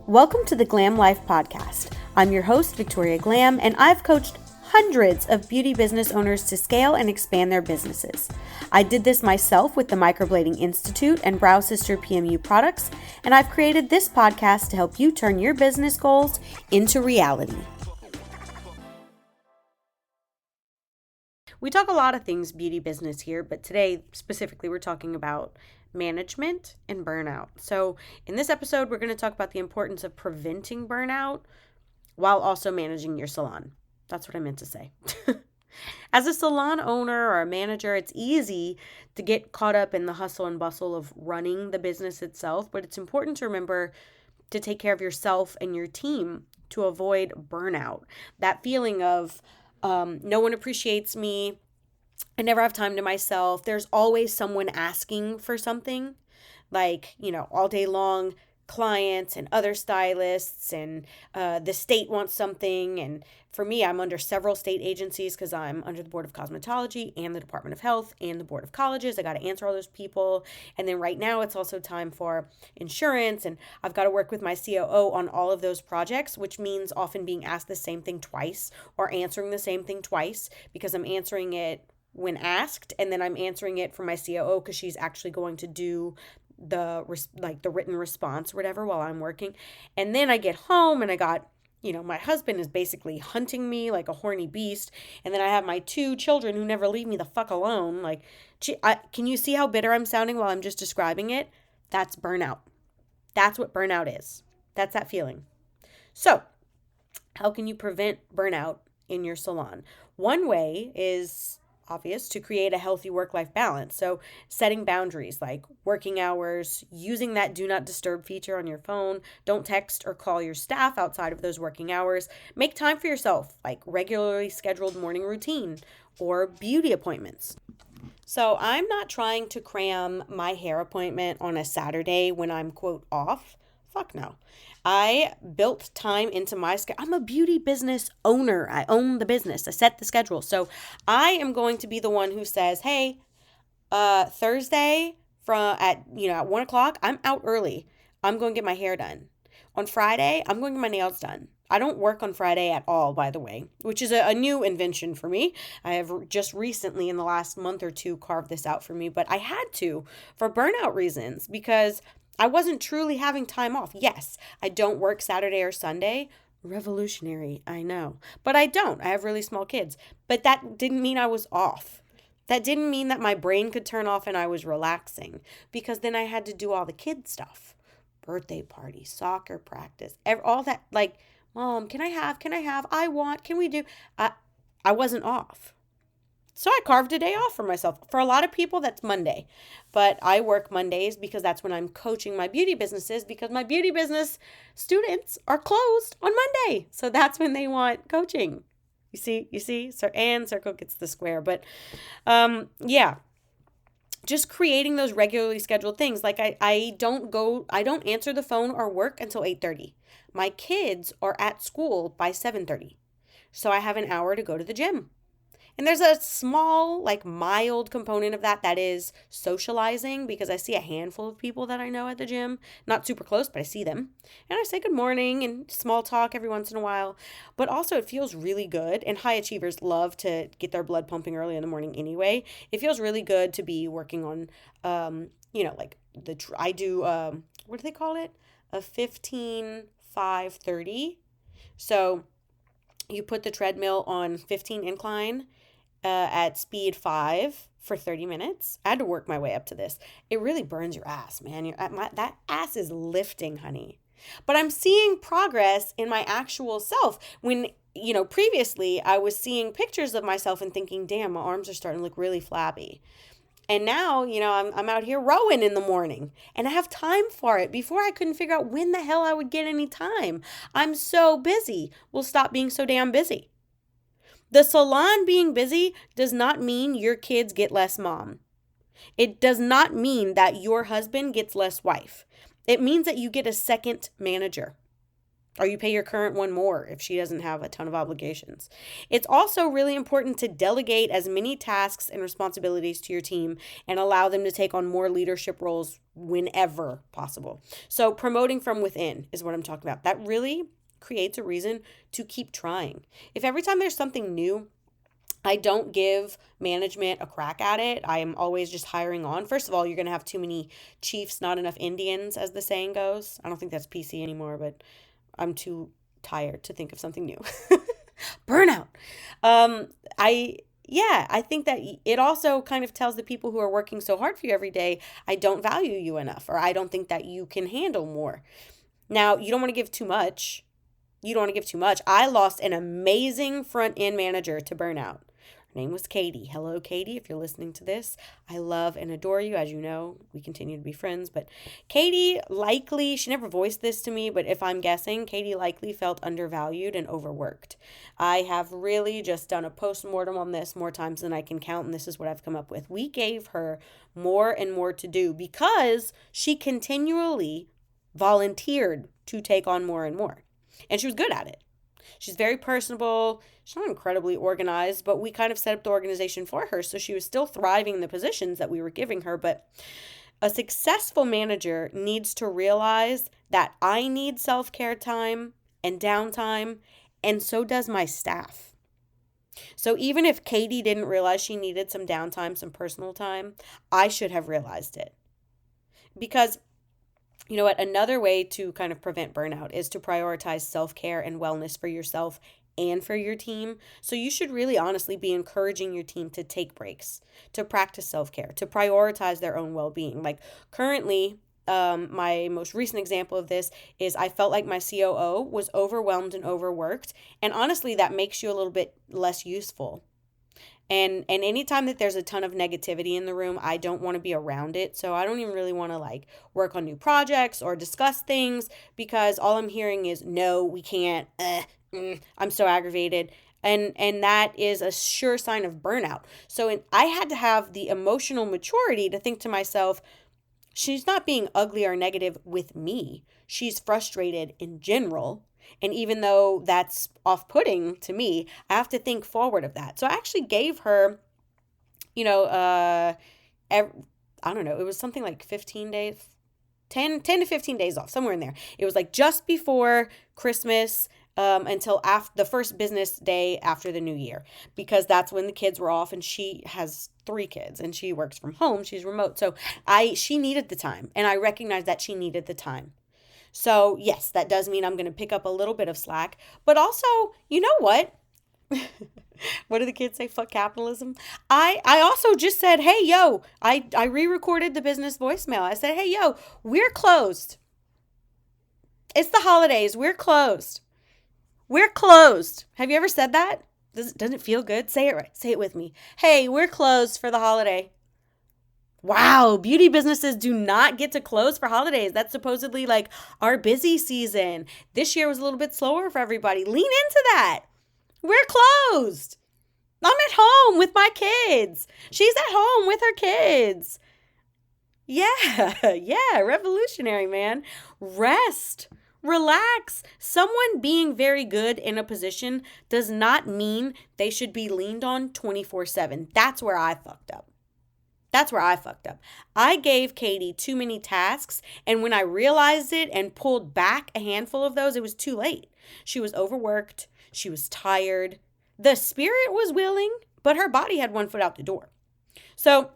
Welcome to the Glam Life Podcast. I'm your host, Victoria Glam, and I've coached hundreds of beauty business owners to scale and expand their businesses. I did this myself with the Microblading Institute and Brow Sister PMU products, and I've created this podcast to help you turn your business goals into reality. We talk a lot of things beauty business here, but today specifically we're talking about management and burnout. So in this episode, we're going to talk about the importance of preventing burnout while also managing your salon. That's what I meant to say. As a salon owner or a manager, it's easy to get caught up in the hustle and bustle of running the business itself, but it's important to remember to take care of yourself and your team to avoid burnout. That feeling of no one appreciates me. I never have time to myself. There's always someone asking for something, like, all day long, clients and other stylists, and the state wants something. And for me, I'm under several state agencies because I'm under the Board of Cosmetology and the Department of Health and the Board of Colleges. I got to answer all those people. And then right now it's also time for insurance, and I've got to work with my COO on all of those projects, which means often being asked the same thing twice or answering the same thing twice because I'm answering it when asked, and then I'm answering it for my COO because she's actually going to do the written response or whatever while I'm working. And then I get home and I got, my husband is basically hunting me like a horny beast. And then I have my two children who never leave me the fuck alone. Like, can you see how bitter I'm sounding while I'm just describing it? That's burnout. That's what burnout is. That's that feeling. So how can you prevent burnout in your salon? One way is obvious, to create a healthy work-life balance. So setting boundaries like working hours, using that do not disturb feature on your phone. Don't text or call your staff outside of those working hours. Make time for yourself, like regularly scheduled morning routine or beauty appointments. So I'm not trying to cram my hair appointment on a Saturday when I'm, quote, off. Fuck no. I built time into my schedule. I'm a beauty business owner. I own the business. I set the schedule. So I am going to be the one who says, hey, Thursday at 1 o'clock, I'm out early. I'm going to get my hair done. On Friday, I'm going to get my nails done. I don't work on Friday at all, by the way, which is a new invention for me. I have just recently in the last month or two carved this out for me, but I had to for burnout reasons because I wasn't truly having time off. Yes, I don't work Saturday or Sunday. Revolutionary, I know. But I don't. I have really small kids. But that didn't mean I was off. That didn't mean that my brain could turn off and I was relaxing, because then I had to do all the kid stuff. Birthday party, soccer practice, all that, like, Mom, can I have, I want, can we do? I wasn't off. So I carved a day off for myself. For a lot of people, that's Monday. But I work Mondays because that's when I'm coaching my beauty businesses, because my beauty business students are closed on Monday. So that's when they want coaching. You see? And circle gets the square. But yeah. Just creating those regularly scheduled things. Like I don't answer the phone or work until 8:30. My kids are at school by 7:30. So I have an hour to go to the gym. And there's a small, mild component of that is socializing, because I see a handful of people that I know at the gym. Not super close, but I see them. And I say good morning and small talk every once in a while. But also it feels really good. And high achievers love to get their blood pumping early in the morning anyway. It feels really good to be working on, I do, what do they call it? A 15-5-30. So you put the treadmill on 15 incline at speed 5 for 30 minutes. I had to work my way up to this. It really burns your ass, man. That ass is lifting, honey. But I'm seeing progress in my actual self. When, previously I was seeing pictures of myself and thinking, damn, my arms are starting to look really flabby. And now, I'm out here rowing in the morning and I have time for it. Before, I couldn't figure out when the hell I would get any time. I'm so busy. Well, stop being so damn busy. The salon being busy does not mean your kids get less mom. It does not mean that your husband gets less wife. It means that you get a second manager. Or you pay your current one more if she doesn't have a ton of obligations. It's also really important to delegate as many tasks and responsibilities to your team and allow them to take on more leadership roles whenever possible. So, promoting from within is what I'm talking about. That really creates a reason to keep trying. If every time there's something new, I don't give management a crack at it. I am always just hiring on. First of all, you're going to have too many chiefs, not enough Indians, as the saying goes. I don't think that's PC anymore, but I'm too tired to think of something new. Burnout. Um, I think that it also kind of tells the people who are working so hard for you every day, I don't value you enough, or I don't think that you can handle more. Now, you don't want to give too much. You don't want to give too much. I lost an amazing front end manager to burnout. Her name was Katie. Hello, Katie, if you're listening to this. I love and adore you. As you know, we continue to be friends. But Katie likely, she never voiced this to me, but if I'm guessing, Katie likely felt undervalued and overworked. I have really just done a post-mortem on this more times than I can count, and this is what I've come up with. We gave her more and more to do because she continually volunteered to take on more and more. And she was good at it. She's very personable. She's not incredibly organized, but we kind of set up the organization for her. So she was still thriving in the positions that we were giving her. But a successful manager needs to realize that I need self-care time and downtime, and so does my staff. So even if Katie didn't realize she needed some downtime, some personal time, I should have realized it. Because you know what? Another way to kind of prevent burnout is to prioritize self-care and wellness for yourself and for your team. So you should really honestly be encouraging your team to take breaks, to practice self-care, to prioritize their own well-being. Like currently, my most recent example of this is I felt like my COO was overwhelmed and overworked. And honestly, that makes you a little bit less useful. And anytime that there's a ton of negativity in the room, I don't want to be around it. So I don't even really want to like work on new projects or discuss things because all I'm hearing is no, we can't. I'm so aggravated. And that is a sure sign of burnout. So I had to have the emotional maturity to think to myself, she's not being ugly or negative with me. She's frustrated in general. And even though that's off-putting to me, I have to think forward of that. So I actually gave her, I don't know, it was something like 15 days, 10 to 15 days off, somewhere in there. It was like just before Christmas until after the first business day after the new year, because that's when the kids were off, and she has 3 kids and she works from home. She's remote. So she needed the time, and I recognized that she needed the time. So yes, that does mean I'm going to pick up a little bit of slack, but also, you know what? What do the kids say? Fuck capitalism. I also just said, hey, yo, I re-recorded the business voicemail. I said, hey, yo, we're closed. It's the holidays. We're closed. We're closed. Have you ever said that? Doesn't it feel good? Say it right. Say it with me. Hey, we're closed for the holiday. Wow, beauty businesses do not get to close for holidays. That's supposedly like our busy season. This year was a little bit slower for everybody. Lean into that. We're closed. I'm at home with my kids. She's at home with her kids. Yeah, revolutionary, man. Rest. Relax. Someone being very good in a position does not mean they should be leaned on 24/7. That's where I fucked up. I gave Katie too many tasks, and when I realized it and pulled back a handful of those, it was too late. She was overworked. She was tired. The spirit was willing, but her body had one foot out the door. So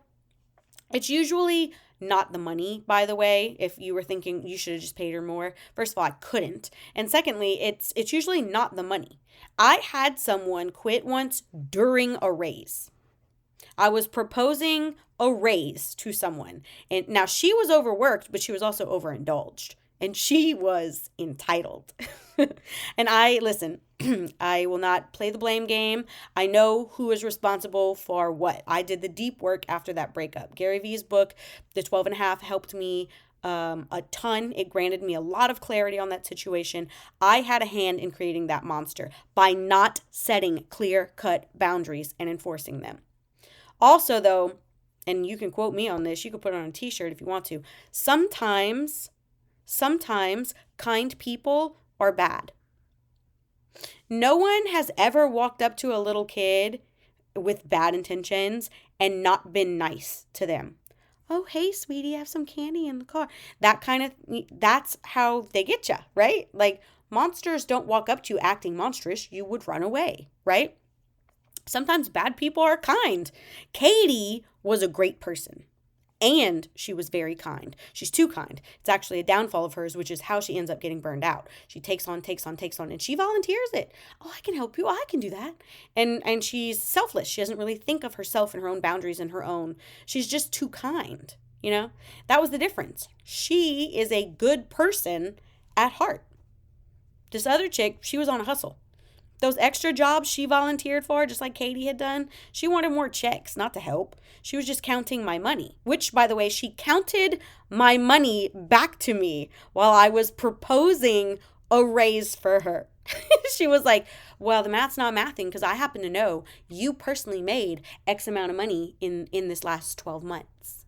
it's usually not the money, by the way, if you were thinking you should have just paid her more. First of all, I couldn't. And secondly, it's usually not the money. I had someone quit once during a raise. I was proposing a raise to someone. And now she was overworked, but she was also overindulged. And she was entitled. And listen, I will not play the blame game. I know who is responsible for what. I did the deep work after that breakup. Gary Vee's book, The 12 and a Half, helped me a ton. It granted me a lot of clarity on that situation. I had a hand in creating that monster by not setting clear-cut boundaries and enforcing them. Also, though, and you can quote me on this, you can put it on a t-shirt if you want to, sometimes kind people are bad. No one has ever walked up to a little kid with bad intentions and not been nice to them. Oh, hey, sweetie, I have some candy in the car. That's how they get you, right? Like, monsters don't walk up to you acting monstrous. You would run away, right? Sometimes bad people are kind. Katie was a great person. And she was very kind. She's too kind. It's actually a downfall of hers, which is how she ends up getting burned out. She takes on, and she volunteers it. Oh, I can help you. Oh, I can do that. And she's selfless. She doesn't really think of herself and her own boundaries and her own. She's just too kind, you know? That was the difference. She is a good person at heart. This other chick, she was on a hustle. Those extra jobs she volunteered for, just like Katie had done, she wanted more checks, not to help. She was just counting my money, which, by the way, she counted my money back to me while I was proposing a raise for her. She was like, well, the math's not mathing because I happen to know you personally made X amount of money in this last 12 months.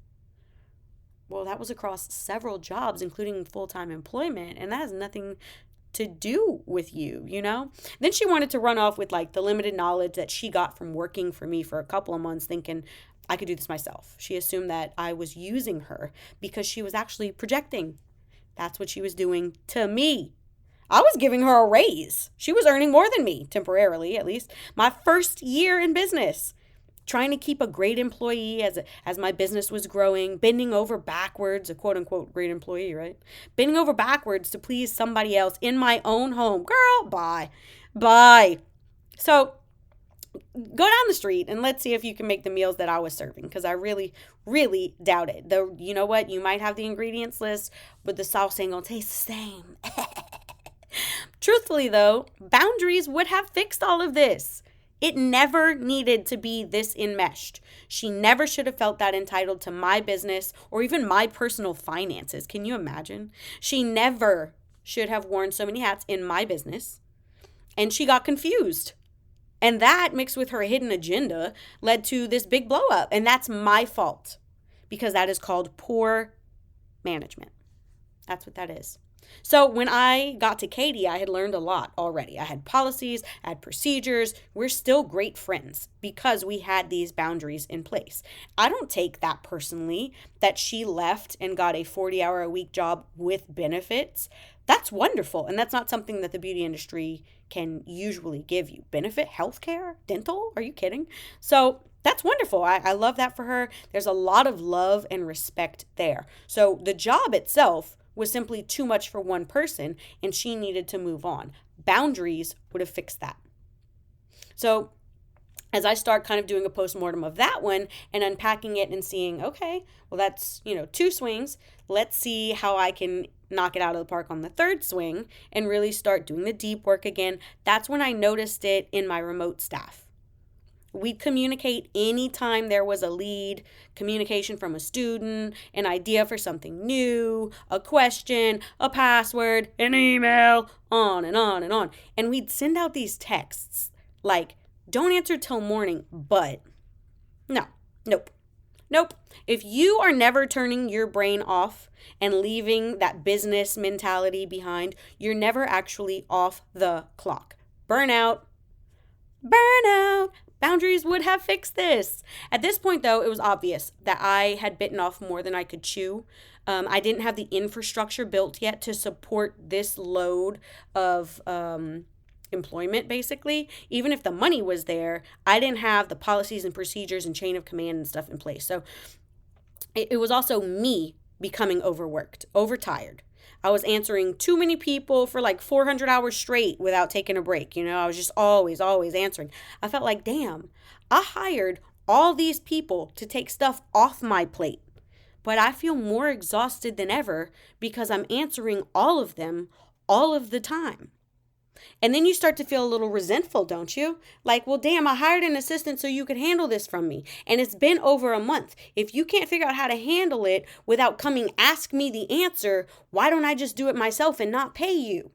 Well, that was across several jobs, including full-time employment, and that has nothing to do with you, you know? Then she wanted to run off with like the limited knowledge that she got from working for me for a couple of months, thinking I could do this myself. She assumed that I was using her because she was actually projecting. That's what she was doing to me. I was giving her a raise. She was earning more than me, temporarily at least. My first year in business. Trying to keep a great employee as my business was growing, bending over backwards, a quote unquote great employee, right? Bending over backwards to please somebody else in my own home. Girl, bye. So go down the street and let's see if you can make the meals that I was serving, because I really, really doubt it. Though, you know what? You might have the ingredients list, but the sauce ain't gonna taste the same. Truthfully, though, boundaries would have fixed all of this. It never needed to be this enmeshed. She never should have felt that entitled to my business or even my personal finances. Can you imagine? She never should have worn so many hats in my business. And she got confused. And that, mixed with her hidden agenda, led to this big blow up. And that's my fault, because that is called poor management. That's what that is. So when I got to Katie, I had learned a lot already. I had policies, I had procedures. We're still great friends because we had these boundaries in place. I don't take that personally, that she left and got a 40-hour-a-week job with benefits. That's wonderful. And that's not something that the beauty industry can usually give you. Benefit, healthcare, dental? Are you kidding? So that's wonderful. I love that for her. There's a lot of love and respect there. So the job itself was simply too much for one person, and she needed to move on. Boundaries would have fixed that. So as I start kind of doing a postmortem of that one and unpacking it and seeing, okay, well, that's, 2 swings. Let's see how I can knock it out of the park on the third swing and really start doing the deep work again. That's when I noticed it in my remote staff. We'd communicate anytime there was a lead, communication from a student, an idea for something new, a question, a password, an email, on and on and on. And we'd send out these texts like, don't answer till morning, but nope. If you are never turning your brain off and leaving that business mentality behind, you're never actually off the clock. Burnout. Boundaries would have fixed this. At this point, though, it was obvious that I had bitten off more than I could chew. I didn't have the infrastructure built yet to support this load of employment, basically. Even if the money was there, I didn't have the policies and procedures and chain of command and stuff in place. So it was also me becoming overworked, overtired. I was answering too many people for like 400 hours straight without taking a break. I was just always answering. I felt like, damn, I hired all these people to take stuff off my plate, but I feel more exhausted than ever because I'm answering all of them all of the time. And then you start to feel a little resentful, don't you? Like, well, damn, I hired an assistant so you could handle this from me. And it's been over a month. If you can't figure out how to handle it without coming ask me the answer, why don't I just do it myself and not pay you?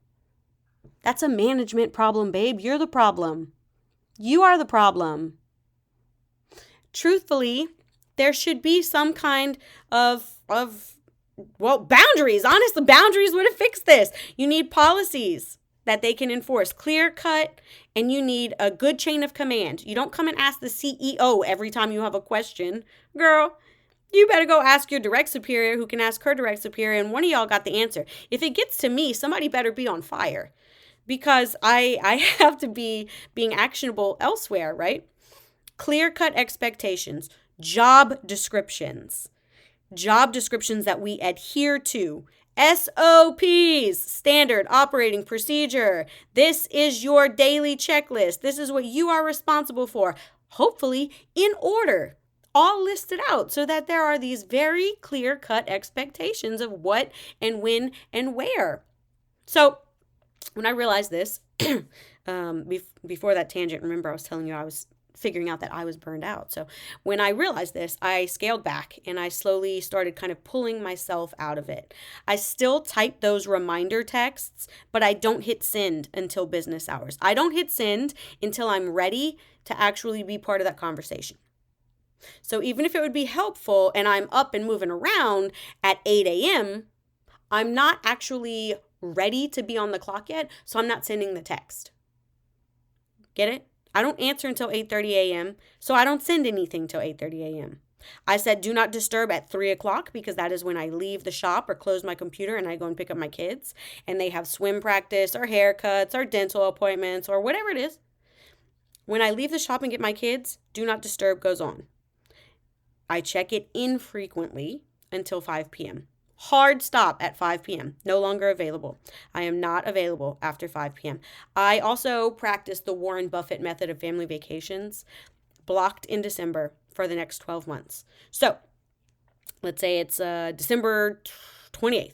That's a management problem, babe. You're the problem. You are the problem. Truthfully, there should be some kind of boundaries. Honestly, boundaries would have fixed this. You need policies. that they can enforce, clear cut, and you need a good chain of command. You don't come and ask the CEO every time you have a question. Girl, you better go ask your direct superior who can ask her direct superior, and one of y'all got the answer. If it gets to me, somebody better be on fire because I have to be being actionable elsewhere, right? Clear-cut expectations, job descriptions that we adhere to, SOPs, standard operating procedure. This is your daily checklist. This is what you are responsible for, hopefully in order, all listed out so that there are these very clear-cut expectations of what and when and where. So when I realized this, before that tangent, remember I was telling you I was figuring out that I was burned out. So when I realized this, I scaled back and I slowly started kind of pulling myself out of it. I still type those reminder texts, but I don't hit send until business hours. I don't hit send until I'm ready to actually be part of that conversation. So even if it would be helpful and I'm up and moving around at 8 a.m., I'm not actually ready to be on the clock yet, so I'm not sending the text. Get it? I don't answer until 8:30 a.m., so I don't send anything till 8:30 a.m. I said do not disturb at 3 o'clock because that is when I leave the shop or close my computer and I go and pick up my kids and they have swim practice or haircuts or dental appointments or whatever it is. When I leave the shop and get my kids, do not disturb goes on. I check it infrequently until 5 p.m. Hard stop at 5 p.m. No longer available. I am not available after 5 p.m. I also practice the Warren Buffett method of family vacations, blocked in December for the next 12 months. So let's say it's December 28th.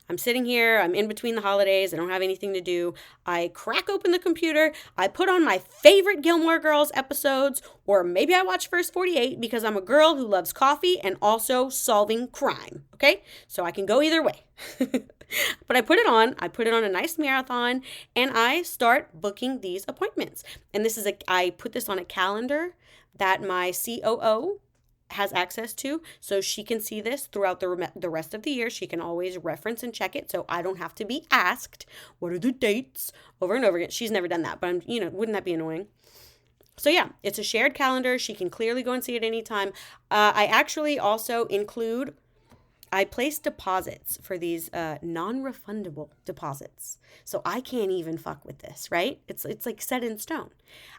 I'm sitting here, I'm in between the holidays, I don't have anything to do. I crack open the computer, I put on my favorite Gilmore Girls episodes, or maybe I watch First 48 because I'm a girl who loves coffee and also solving crime, okay? So I can go either way. But I put it on a nice marathon, and I start booking these appointments. And I put this on a calendar that my COO has access to, so she can see this throughout the rest of the year. She can always reference and check it, so I don't have to be asked what are the dates over and over again. She's never done that, but wouldn't that be annoying? So yeah, it's a shared calendar. She can clearly go and see it anytime. I actually also I place deposits for these non-refundable deposits. So I can't even fuck with this, right? It's like set in stone.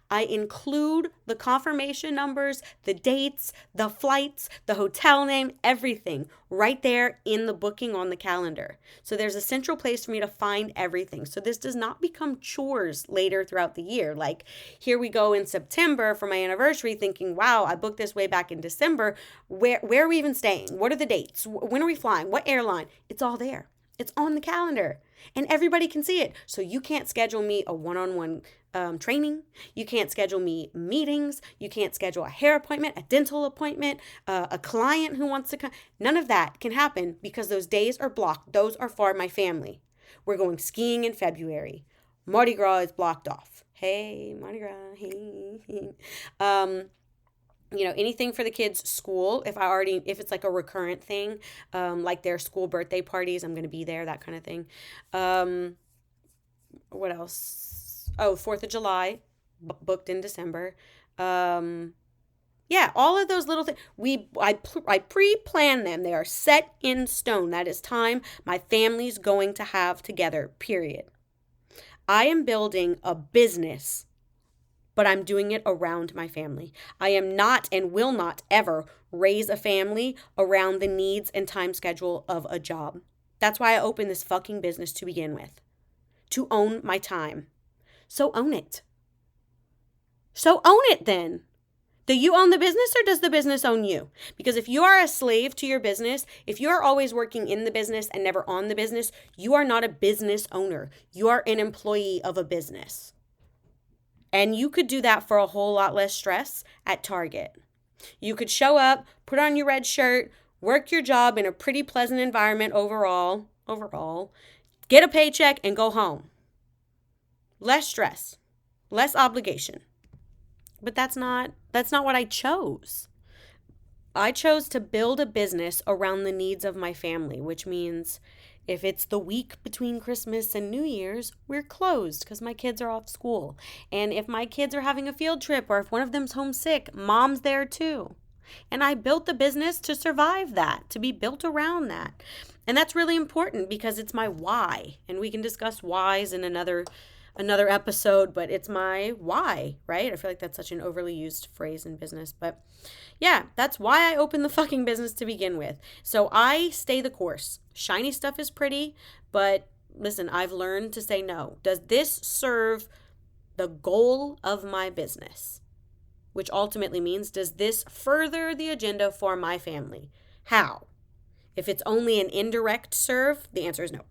I include the confirmation numbers, the dates, the flights, the hotel name, everything right there in the booking on the calendar. So there's a central place for me to find everything. So this does not become chores later throughout the year. Like here we go in September for my anniversary thinking, wow, I booked this way back in December. Where are we even staying? What are the dates? When are we flying? What airline? It's all there. It's on the calendar and everybody can see it. So you can't schedule me a one-on-one training. You can't schedule me meetings. You can't schedule a hair appointment, a dental appointment, a client who wants to come. None of that can happen because those days are blocked. Those are for my family. We're going skiing in February. Mardi Gras is blocked off. Hey, Mardi Gras. Hey. Anything for the kids' school, if it's like a recurrent thing, like their school birthday parties, I'm going to be there, that kind of thing. What else? Oh, 4th of July, booked in December. Yeah, all of those little things. I pre-plan them. They are set in stone. That is time my family's going to have together, period. I am building a business, but I'm doing it around my family. I am not and will not ever raise a family around the needs and time schedule of a job. That's why I opened this fucking business to begin with. To own my time. So own it. So own it then. Do you own the business or does the business own you? Because if you are a slave to your business, if you are always working in the business and never on the business, you are not a business owner. You are an employee of a business. And you could do that for a whole lot less stress at Target. You could show up, put on your red shirt, work your job in a pretty pleasant environment overall, get a paycheck and go home. Less stress, less obligation. But that's not what I chose. I chose to build a business around the needs of my family, which means If it's the week between Christmas and New Year's, we're closed because my kids are off school. And if my kids are having a field trip or if one of them's homesick, mom's there too. And I built the business to survive that, to be built around that. And that's really important because it's my why. And we can discuss whys in another episode, but it's my why, right? I feel like that's such an overly used phrase in business, but yeah, that's why I opened the fucking business to begin with. So I stay the course. Shiny stuff is pretty, but listen, I've learned to say no. Does this serve the goal of my business? Which ultimately means, does this further the agenda for my family? How? If it's only an indirect serve, the answer is no.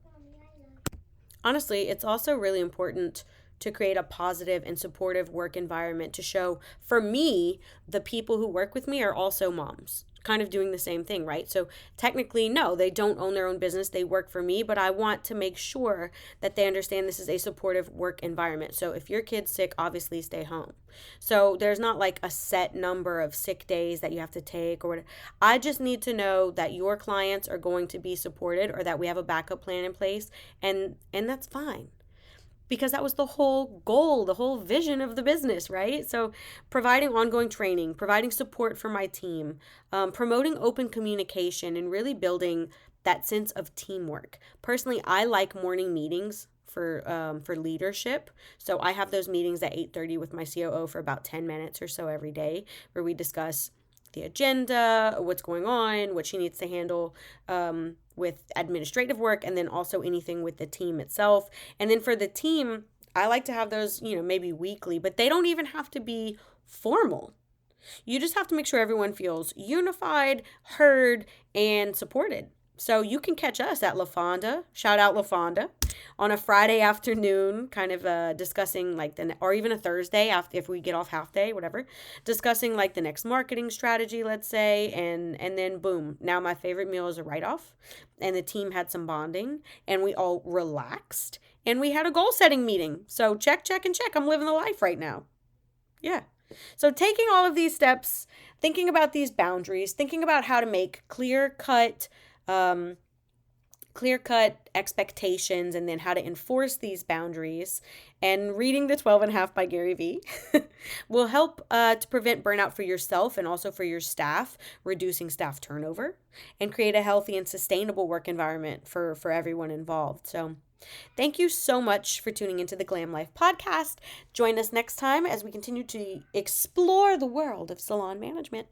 Honestly, it's also really important to create a positive and supportive work environment to show, for me, the people who work with me are also moms, kind of doing the same thing, right? So technically, no, they don't own their own business. They work for me, but I want to make sure that they understand this is a supportive work environment. So if your kid's sick, obviously stay home. So there's not like a set number of sick days that you have to take or whatever. I just need to know that your clients are going to be supported or that we have a backup plan in place, and that's fine. Because that was the whole goal, the whole vision of the business, right? So providing ongoing training, providing support for my team, promoting open communication, and really building that sense of teamwork. Personally, I like morning meetings for leadership. So I have those meetings at 8:30 with my COO for about 10 minutes or so every day, where we discuss the agenda, what's going on, what she needs to handle with administrative work, and then also anything with the team itself. And then for the team, I like to have those, maybe weekly, but they don't even have to be formal. You just have to make sure everyone feels unified, heard, and supported. So you can catch us at La Fonda, shout out La Fonda, on a Friday afternoon, kind of discussing or even a Thursday after if we get off half day, whatever, discussing like the next marketing strategy, let's say, and then boom, now my favorite meal is a write-off, and the team had some bonding, and we all relaxed, and we had a goal setting meeting. So check, and check. I'm living the life right now. Yeah. So taking all of these steps, thinking about these boundaries, thinking about how to make clear-cut expectations and then how to enforce these boundaries, and reading the 12 and a half by Gary Vee will help to prevent burnout for yourself and also for your staff, reducing staff turnover, and create a healthy and sustainable work environment for everyone involved. So thank you so much for tuning into the Glam Life podcast. Join us next time as we continue to explore the world of salon management.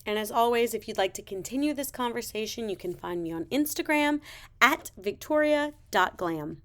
And as always, if you'd like to continue this conversation, you can find me on Instagram at victoria.glam.